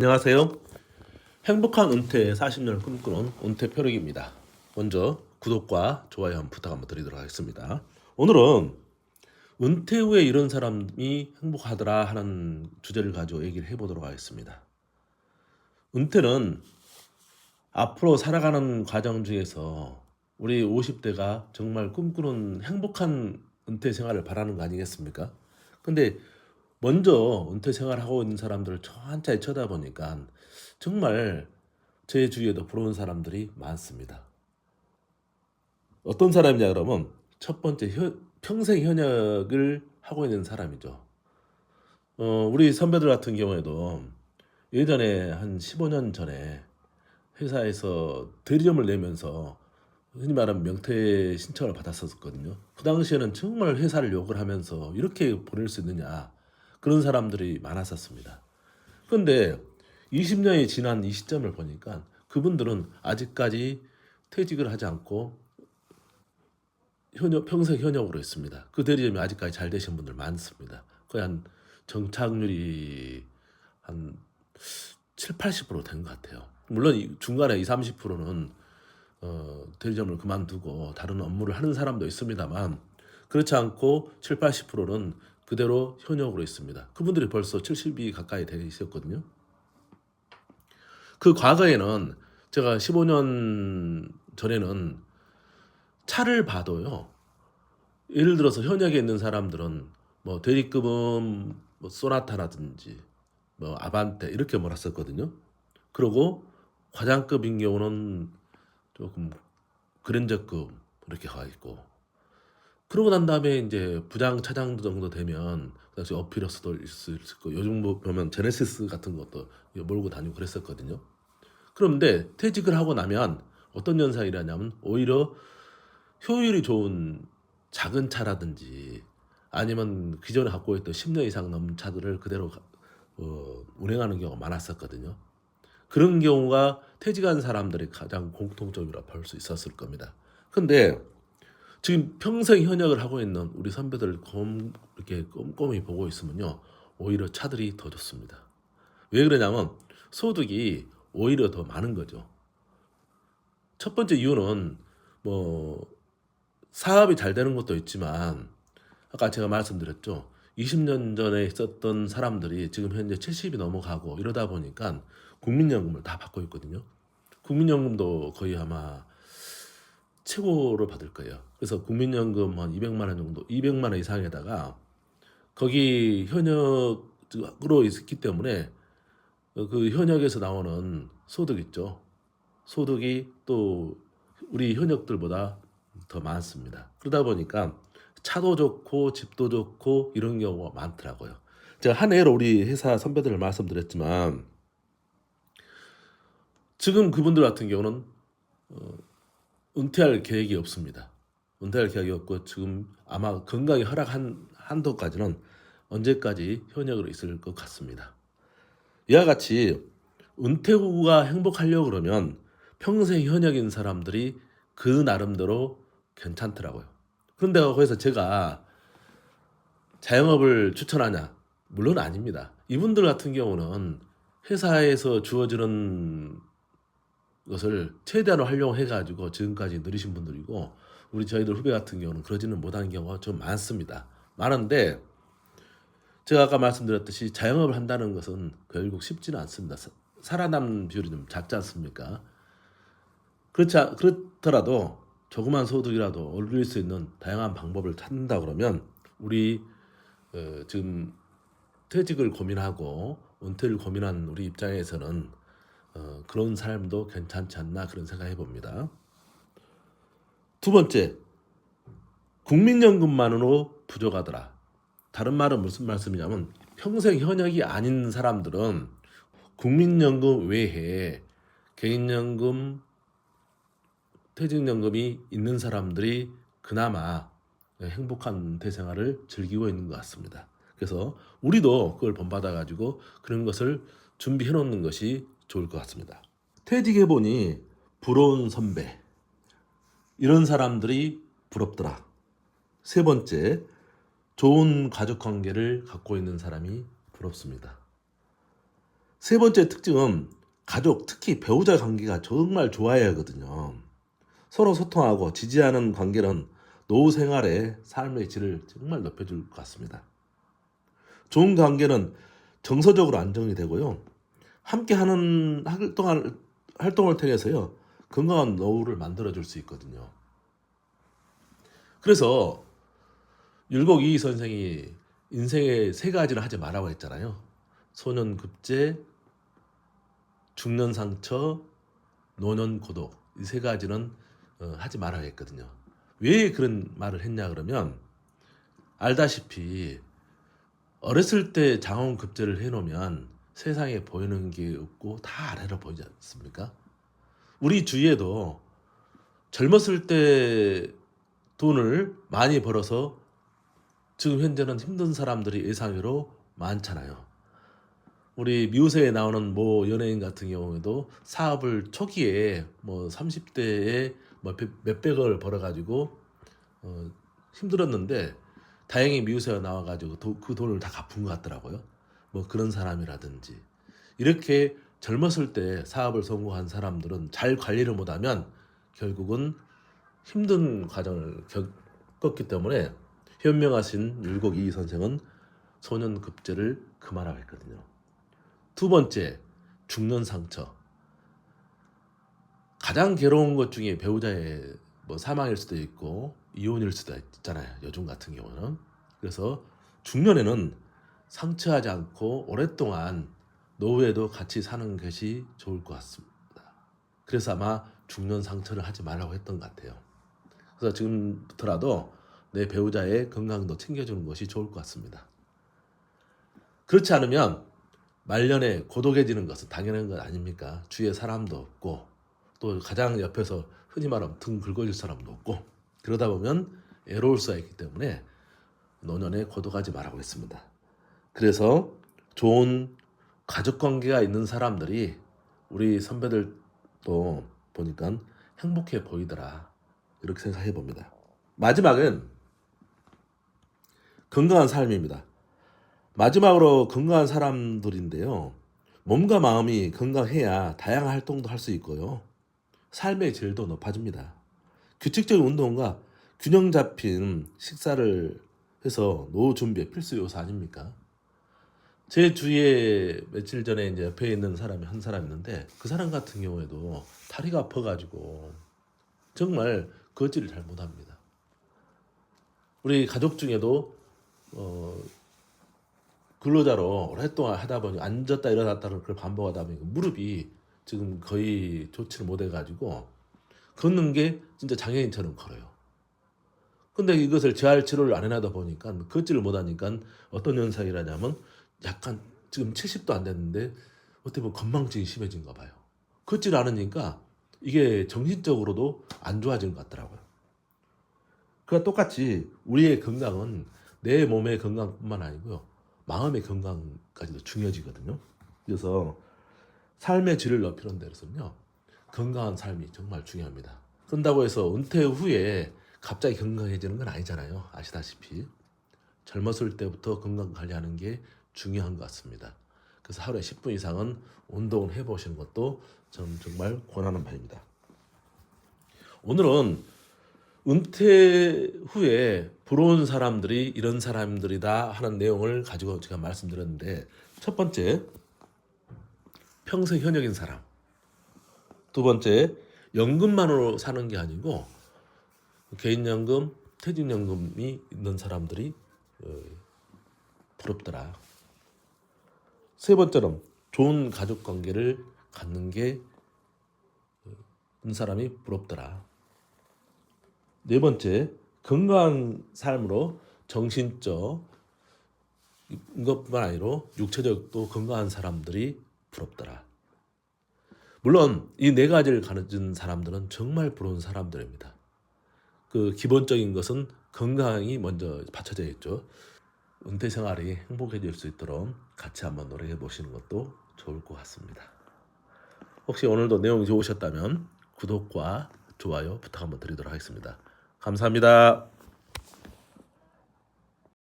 안녕하세요. 행복한 은퇴 40년을 꿈꾸는 은퇴표력입니다. 먼저 구독과 좋아요 한번 부탁 한번 드리도록 하겠습니다. 오늘은 은퇴 후에 이런 사람이 행복하더라 하는 주제를 가지고 얘기를 해보도록 하겠습니다. 은퇴는 앞으로 살아가는 과정 중에서 우리 50대가 정말 꿈꾸는 행복한 은퇴 생활을 바라는 거 아니겠습니까? 근데 먼저 은퇴 생활을 하고 있는 사람들을 천천히 쳐다보니까 정말 제 주위에도 부러운 사람들이 많습니다. 어떤 사람이냐 그러면 첫 번째 평생 현역을 하고 있는 사람이죠. 우리 선배들 같은 경우에도 예전에 한 15년 전에 회사에서 대리점을 내면서 흔히 말하면 명퇴 신청을 받았었거든요. 그 당시에는 정말 회사를 욕을 하면서 이렇게 보낼 수 있느냐 그런 사람들이 많았었습니다. 그런데 20년이 지난 이 시점을 보니까 그분들은 아직까지 퇴직을 하지 않고 평생 현역으로 있습니다. 그 대리점이 아직까지 잘 되신 분들 많습니다. 거의 한 정착률이 한 7, 80%된 것 같아요. 물론 중간에 20, 30%는 대리점을 그만두고 다른 업무를 하는 사람도 있습니다만 그렇지 않고 7, 80%는 그대로 현역으로 있습니다. 그분들이 벌써 70이 가까이 되셨거든요. 그 과거에는 제가 15년 전에는 차를 봐도요. 예를 들어서 현역에 있는 사람들은 뭐 대리급은 뭐 소나타라든지 뭐 아반떼 이렇게 몰았었거든요. 그리고 과장급인 경우는 조금 그랜저급 이렇게 가 있고 그러고 난 다음에 이제 부장 차장 정도 되면 그다음에 어피러스도 있을 수 있고 요즘 보면 제네시스 같은 것도 몰고 다니고 그랬었거든요. 그런데 퇴직을 하고 나면 어떤 현상이 일어나냐면 오히려 효율이 좋은 작은 차라든지 아니면 기존에 갖고 있던 10년 이상 넘은 차들을 그대로 운행하는 경우가 많았었거든요. 그런 경우가 퇴직한 사람들이 가장 공통점이라 볼 수 있었을 겁니다. 근데 지금 평생 현역을 하고 있는 우리 선배들 이렇게 꼼꼼히 보고 있으면요. 오히려 차들이 더 좋습니다. 왜 그러냐면 소득이 오히려 더 많은 거죠. 첫 번째 이유는 뭐 사업이 잘 되는 것도 있지만 아까 제가 말씀드렸죠. 20년 전에 있었던 사람들이 지금 현재 70이 넘어가고 이러다 보니까 국민연금을 다 받고 있거든요. 국민연금도 거의 아마 최고로 받을 거예요. 그래서 국민연금 한 200만 원 정도, 200만 원 이상에다가 거기 현역으로 있기 때문에 그 현역에서 나오는 소득 있죠. 소득이 또 우리 현역들보다 더 많습니다. 그러다 보니까 차도 좋고 집도 좋고 이런 경우가 많더라고요. 제가 한 해로 우리 회사 선배들을 말씀드렸지만 지금 그분들 같은 경우는 은퇴할 계획이 없습니다. 은퇴할 계획이 없고 지금 아마 건강이 허락한 한도까지는 언제까지 현역으로 있을 것 같습니다. 이와 같이 은퇴 후가 행복하려고 그러면 평생 현역인 사람들이 그 나름대로 괜찮더라고요. 그런데 거기서 제가 자영업을 추천하냐? 물론 아닙니다. 이분들 같은 경우는 회사에서 주어지는 것을 최대한으로 활용해가지고 지금까지 누리신 분들이고 우리 저희들 후배 같은 경우는 그러지는 못하는 경우가 좀 많습니다. 많은데 제가 아까 말씀드렸듯이 자영업을 한다는 것은 결국 쉽지는 않습니다. 살아남는 비율이 좀 작지 않습니까? 그렇더라도 조그만 소득이라도 올릴 수 있는 다양한 방법을 찾는다 그러면 우리 지금 퇴직을 고민하고 은퇴를 고민한 우리 입장에서는 그런 삶도 괜찮지 않나 그런 생각해 봅니다. 두 번째, 국민연금만으로 부족하더라. 다른 말은 무슨 말씀이냐면 평생 현역이 아닌 사람들은 국민연금 외에 개인연금, 퇴직연금이 있는 사람들이 그나마 행복한 은퇴 생활을 즐기고 있는 것 같습니다. 그래서 우리도 그걸 본받아가지고 그런 것을 준비해 놓는 것이 좋을 것 같습니다. 퇴직해보니 부러운 선배, 이런 사람들이 부럽더라. 세 번째, 좋은 가족 관계를 갖고 있는 사람이 부럽습니다. 세 번째 특징은 가족, 특히 배우자 관계가 정말 좋아야 하거든요. 서로 소통하고 지지하는 관계는 노후 생활의 삶의 질을 정말 높여줄 것 같습니다. 좋은 관계는 정서적으로 안정이 되고요. 함께 하는 활동을 통해서요. 건강한 노후를 만들어줄 수 있거든요. 그래서 율곡 이희 선생이 인생의 세 가지를 하지 말라고 했잖아요. 소년급제, 중년상처, 노년고독. 이 세 가지는 하지 말아야 했거든요. 왜 그런 말을 했냐 그러면 알다시피 어렸을 때 장원급제를 해놓으면 세상에 보이는 게 없고 다 아래로 보이지 않습니까? 우리 주위에도 젊었을 때 돈을 많이 벌어서 지금 현재는 힘든 사람들이 예상외로 많잖아요. 우리 미우새에 나오는 모 연예인 같은 경우에도 사업을 초기에 뭐 30대에 뭐 몇백을 벌어가지고 힘들었는데 다행히 미우새가 나와가지고 그 돈을 다 갚은 것 같더라고요. 뭐 그런 사람이라든지 이렇게 젊었을 때 사업을 성공한 사람들은 잘 관리를 못하면 결국은 힘든 과정을 겪었기 때문에 현명하신 율곡 이희 선생은 소년급제를 그만하고 했거든요. 두 번째, 중년 상처. 가장 괴로운 것 중에 배우자의 뭐 사망일 수도 있고 이혼일 수도 있잖아요. 요즘 같은 경우는. 그래서 중년에는 상처하지 않고 오랫동안 노후에도 같이 사는 것이 좋을 것 같습니다. 그래서 아마 중년 상처를 하지 말라고 했던 것 같아요. 그래서 지금부터라도 내 배우자의 건강도 챙겨주는 것이 좋을 것 같습니다. 그렇지 않으면 말년에 고독해지는 것은 당연한 것 아닙니까? 주위에 사람도 없고 또 가장 옆에서 흔히 말하면 등 긁어줄 사람도 없고 그러다 보면 애로울 수가 있기 때문에 노년에 고독하지 말라고 했습니다. 그래서 좋은 가족관계가 있는 사람들이 우리 선배들도 보니까 행복해 보이더라. 이렇게 생각해 봅니다. 마지막은 건강한 삶입니다. 마지막으로 건강한 사람들인데요. 몸과 마음이 건강해야 다양한 활동도 할 수 있고요. 삶의 질도 높아집니다. 규칙적인 운동과 균형 잡힌 식사를 해서 노후 준비의 필수 요소 아닙니까? 제 주위에 며칠 전에 이제 옆에 있는 사람이 한 사람 있는데 그 사람 같은 경우에도 다리가 아파가지고 정말 걷지를 잘 못합니다. 우리 가족 중에도 근로자로 오랫동안 하다 보니 앉았다 일어났다를 그걸 반복하다 보니 무릎이 지금 거의 좋지를 못해가지고 걷는 게 진짜 장애인처럼 걸어요. 근데 이것을 재활 치료를 안 해놔다 보니까 걷지를 못하니까 어떤 현상이라냐면 약간 지금 70도 안 됐는데 어떻게 보면 건망증이 심해진가 봐요. 걷지를 않으니까 이게 정신적으로도 안 좋아지는 것 같더라고요. 그와 똑같이 우리의 건강은 내 몸의 건강뿐만 아니고요. 마음의 건강까지도 중요해지거든요. 그래서 삶의 질을 높이는 데서는요. 건강한 삶이 정말 중요합니다. 그런다고 해서 은퇴 후에 갑자기 건강해지는 건 아니잖아요. 아시다시피. 젊었을 때부터 건강 관리하는 게 중요한 것 같습니다. 그래서 하루에 10분 이상은 운동을 해보시는 것도 저는 정말 권하는 바입니다. 오늘은 은퇴 후에 부러운 사람들이 이런 사람들이다 하는 내용을 가지고 제가 말씀드렸는데 첫 번째, 평생 현역인 사람. 두 번째, 연금만으로 사는 게 아니고 개인연금, 퇴직연금이 있는 사람들이 부럽더라. 세 번째는 좋은 가족관계를 갖는 게 있는 사람이 부럽더라. 네 번째, 건강한 삶으로 정신적 것뿐만 아니라 육체적도 건강한 사람들이 부럽더라. 물론 이 네 가지를 가진 사람들은 정말 부러운 사람들입니다. 그 기본적인 것은 건강이 먼저 받쳐져 있죠. 은퇴 생활이 행복해질 수 있도록 같이 한번 노력해 보시는 것도 좋을 것 같습니다. 혹시 오늘도 내용이 좋으셨다면 구독과 좋아요 부탁 한번 드리도록 하겠습니다. 감사합니다.